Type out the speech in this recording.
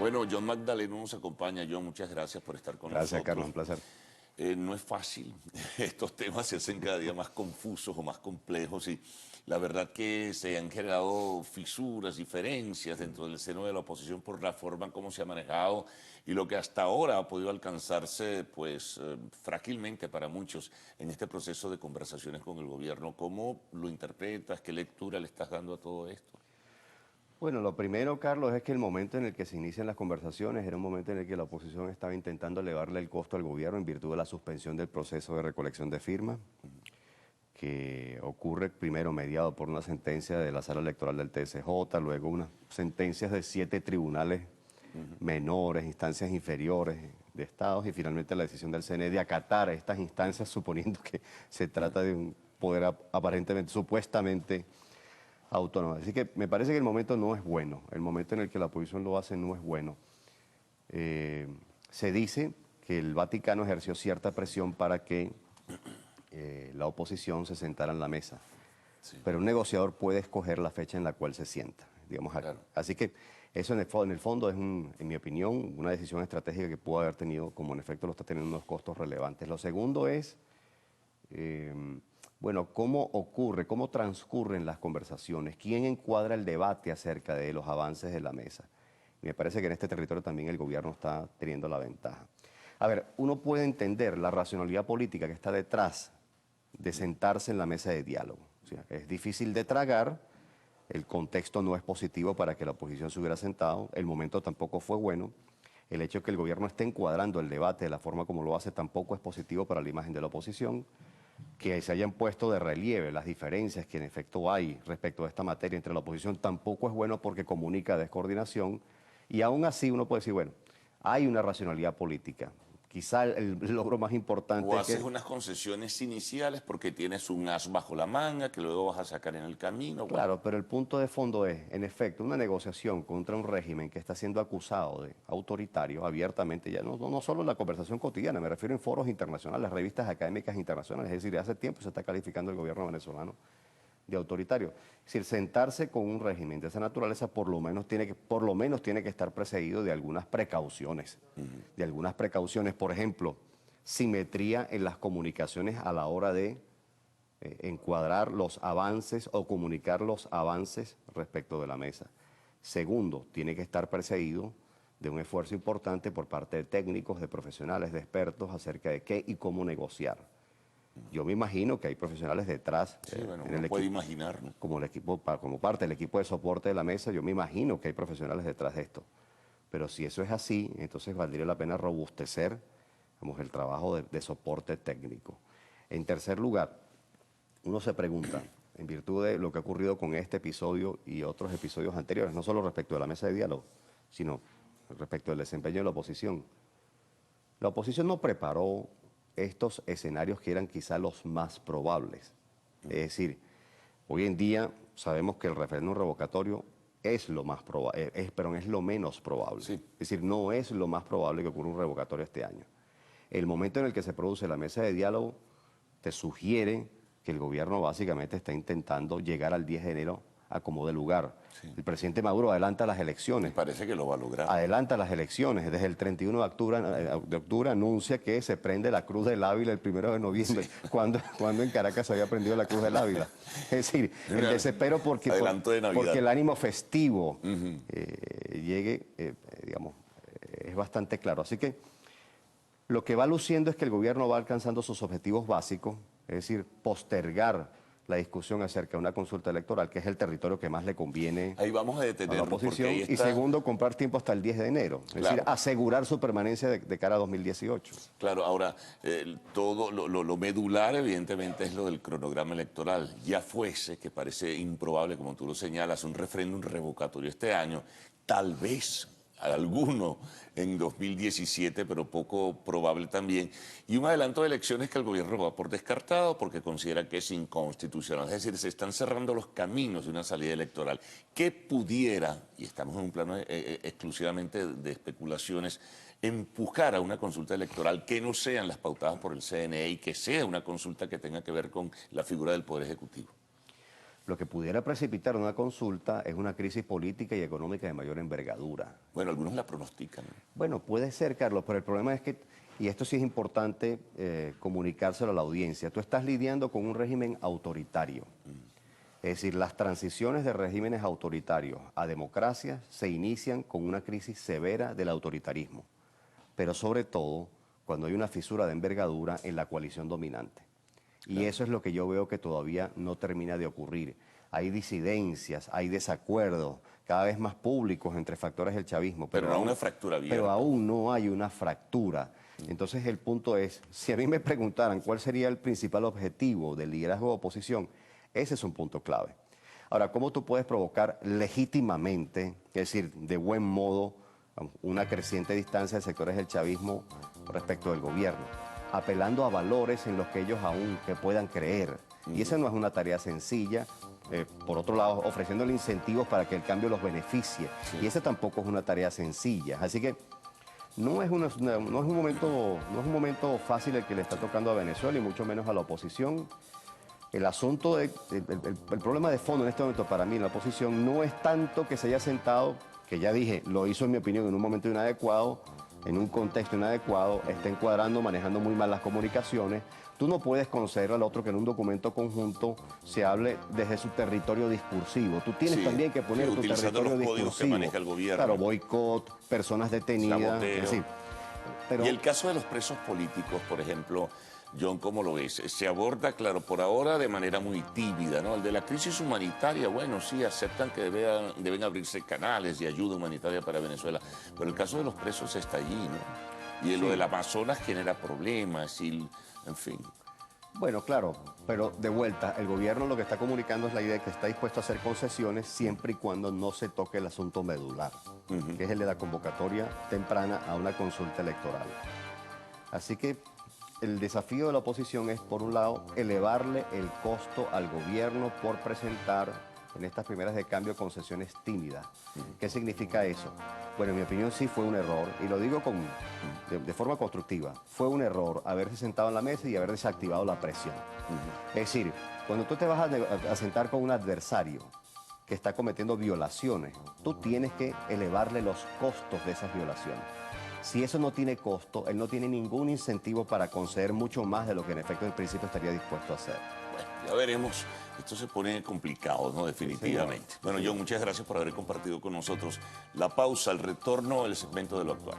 Bueno, John Magdaleno nos acompaña. John, muchas gracias por estar con nosotros. Gracias, Carlos, un placer. No es fácil, estos temas se hacen cada día más confusos o más complejos y la verdad que se han generado fisuras, diferencias dentro del seno de la oposición por la forma en cómo se ha manejado y lo que hasta ahora ha podido alcanzarse, pues, frágilmente para muchos en este proceso de conversaciones con el gobierno. ¿Cómo lo interpretas? ¿Qué lectura le estás dando a todo esto? Bueno, lo primero, Carlos, es que el momento en el que se inician las conversaciones era un momento en el que la oposición estaba intentando elevarle el costo al gobierno en virtud de la suspensión del proceso de recolección de firmas, que ocurre primero mediado por una sentencia de la Sala Electoral del TSJ, luego unas sentencias de 7 tribunales menores, instancias inferiores de estados y finalmente la decisión del CNE de acatar a estas instancias suponiendo que se trata de un poder aparentemente, supuestamente autónoma. Así que me parece que el momento no es bueno, el momento en el que la oposición lo hace no es bueno. Se dice que el Vaticano ejerció cierta presión para que la oposición se sentara en la mesa, Sí. pero un negociador puede escoger la fecha en la cual se sienta, digamos. Claro. Así que eso en el fondo es, en mi opinión, una decisión estratégica que pudo haber tenido, como en efecto lo está teniendo, unos costos relevantes. Lo segundo es... bueno, ¿cómo ocurre, cómo transcurren las conversaciones? ¿Quién encuadra el debate acerca de los avances de la mesa? Y me parece que en este territorio también el gobierno está teniendo la ventaja. A ver, uno puede entender la racionalidad política que está detrás de sentarse en la mesa de diálogo. O sea, es difícil de tragar, el contexto no es positivo para que la oposición se hubiera sentado, el momento tampoco fue bueno. El hecho de que el gobierno esté encuadrando el debate de la forma como lo hace tampoco es positivo para la imagen de la oposición. Que se hayan puesto de relieve las diferencias que en efecto hay respecto a esta materia entre la oposición tampoco es bueno porque comunica descoordinación y aún así uno puede decir, bueno, hay una racionalidad política. Quizá el logro más importante O es haces que... unas concesiones iniciales porque tienes un as bajo la manga que luego vas a sacar en el camino. Bueno, Claro, pero el punto de fondo es, en efecto, una negociación contra un régimen que está siendo acusado de autoritario abiertamente, ya no solo en la conversación cotidiana, me refiero en foros internacionales, revistas académicas internacionales, es decir, hace tiempo se está calificando el gobierno venezolano de autoritario. Es decir, sentarse con un régimen de esa naturaleza por lo menos tiene que estar precedido de algunas precauciones, por ejemplo, simetría en las comunicaciones a la hora de encuadrar los avances o comunicar los avances respecto de la mesa. Segundo, tiene que estar precedido de un esfuerzo importante por parte de técnicos, de profesionales, de expertos acerca de qué y cómo negociar. Yo me imagino que hay profesionales detrás sí, bueno, en el uno puede equipo, imaginar, ¿no? como parte del equipo de soporte de la mesa, yo me imagino que hay profesionales detrás de esto. Pero si eso es así, entonces valdría la pena robustecer, vamos, el trabajo de soporte técnico. En tercer lugar, uno se pregunta, en virtud de lo que ha ocurrido con este episodio y otros episodios anteriores, no solo respecto de la mesa de diálogo, sino respecto del desempeño de la oposición no preparó estos escenarios que eran quizá los más probables. Es decir, hoy en día sabemos que el referéndum revocatorio es lo más probable, pero es lo menos probable. Sí. Es decir, no es lo más probable que ocurra un revocatorio este año. El momento en el que se produce la mesa de diálogo te sugiere que el gobierno básicamente está intentando llegar al 10 de enero a como de lugar. Sí. El presidente Maduro adelanta las Me elecciones. parece que lo va a lograr. Adelanta las elecciones. Desde el 31 de octubre anuncia que se prende la Cruz del Ávila el 1 de noviembre, Sí. cuando en Caracas se había prendido la Cruz del Ávila. Es decir, el desespero Adelanto de Navidad. porque el ánimo festivo llegue, digamos, es bastante claro. Así que lo que va luciendo es que el gobierno va alcanzando sus objetivos básicos, es decir, postergar la discusión acerca de una consulta electoral, que es el territorio que más le conviene Ahí vamos a a la detenernos porque oposición, ahí y está... segundo, comprar tiempo hasta el 10 de enero, es Claro. decir, asegurar su permanencia de cara a 2018. Claro, ahora, todo lo medular evidentemente es lo del cronograma electoral. Ya fuese, que parece improbable, como tú lo señalas, un referéndum revocatorio este año, tal vez alguno en 2017, pero poco probable también, y un adelanto de elecciones que el gobierno va por descartado porque considera que es inconstitucional. Es decir, se están cerrando los caminos de una salida electoral que pudiera, y estamos en un plano exclusivamente de especulaciones, empujar a una consulta electoral que no sean las pautadas por el CNE y que sea una consulta que tenga que ver con la figura del Poder Ejecutivo. Lo que pudiera precipitar una consulta es una crisis política y económica de mayor envergadura. Bueno, algunos la pronostican, ¿no? Bueno, puede ser, Carlos, pero el problema es que, y esto sí es importante comunicárselo a la audiencia, tú estás lidiando con un régimen autoritario. Es decir, las transiciones de regímenes autoritarios a democracia se inician con una crisis severa del autoritarismo, pero sobre todo cuando hay una fisura de envergadura en la coalición dominante. Y eso es lo que yo veo que todavía no termina de ocurrir. Hay disidencias, hay desacuerdos cada vez más públicos entre factores del chavismo. Pero no una fractura abierta. Pero aún no hay una fractura. Entonces el punto es, si a mí me preguntaran cuál sería el principal objetivo del liderazgo de oposición, ese es un punto clave. Ahora, ¿cómo tú puedes provocar legítimamente, es decir, de buen modo, una creciente distancia de sectores del chavismo respecto del gobierno? Apelando a valores en los que ellos aún que puedan creer. Y esa no es una tarea sencilla. Por otro lado, ofreciéndole incentivos para que el cambio los beneficie. Sí. Y esa tampoco es una tarea sencilla. Así que no es un momento fácil el que le está tocando a Venezuela y mucho menos a la oposición. El asunto, el problema de fondo en este momento para mí en la oposición no es tanto que se haya sentado, que ya dije, lo hizo en mi opinión en un momento inadecuado, en un contexto inadecuado, está encuadrando, manejando muy mal las comunicaciones. Tú no puedes conceder al otro que en un documento conjunto se hable desde su territorio discursivo. Tú tienes también que poner tu territorio los códigos que maneja el gobierno. Claro, boicot, personas detenidas. Es decir, pero... Y el caso de los presos políticos, por ejemplo, John, ¿cómo lo ves? Se aborda, claro, por ahora de manera muy tímida, ¿no? El de la crisis humanitaria, bueno, sí, aceptan que deben abrirse canales de ayuda humanitaria para Venezuela, pero el caso de los presos está allí, ¿no? Y lo del Amazonas genera problemas y, en fin. Bueno, claro, pero de vuelta, el gobierno lo que está comunicando es la idea de que está dispuesto a hacer concesiones siempre y cuando no se toque el asunto medular, que es el de la convocatoria temprana a una consulta electoral. Así que el desafío de la oposición es, por un lado, elevarle el costo al gobierno por presentar en estas primeras de cambio concesiones tímidas. ¿Qué significa eso? Bueno, en mi opinión sí fue un error, y lo digo de forma constructiva. Fue un error haberse sentado en la mesa y haber desactivado la presión. Es decir, cuando tú te vas a sentar con un adversario que está cometiendo violaciones, tú tienes que elevarle los costos de esas violaciones. Si eso no tiene costo, él no tiene ningún incentivo para conceder mucho más de lo que en efecto en principio estaría dispuesto a hacer. Bueno, ya veremos. Esto se pone complicado, ¿no? Definitivamente. Sí, bueno, John, muchas gracias por haber compartido con nosotros. La pausa, el retorno, el segmento de lo actual.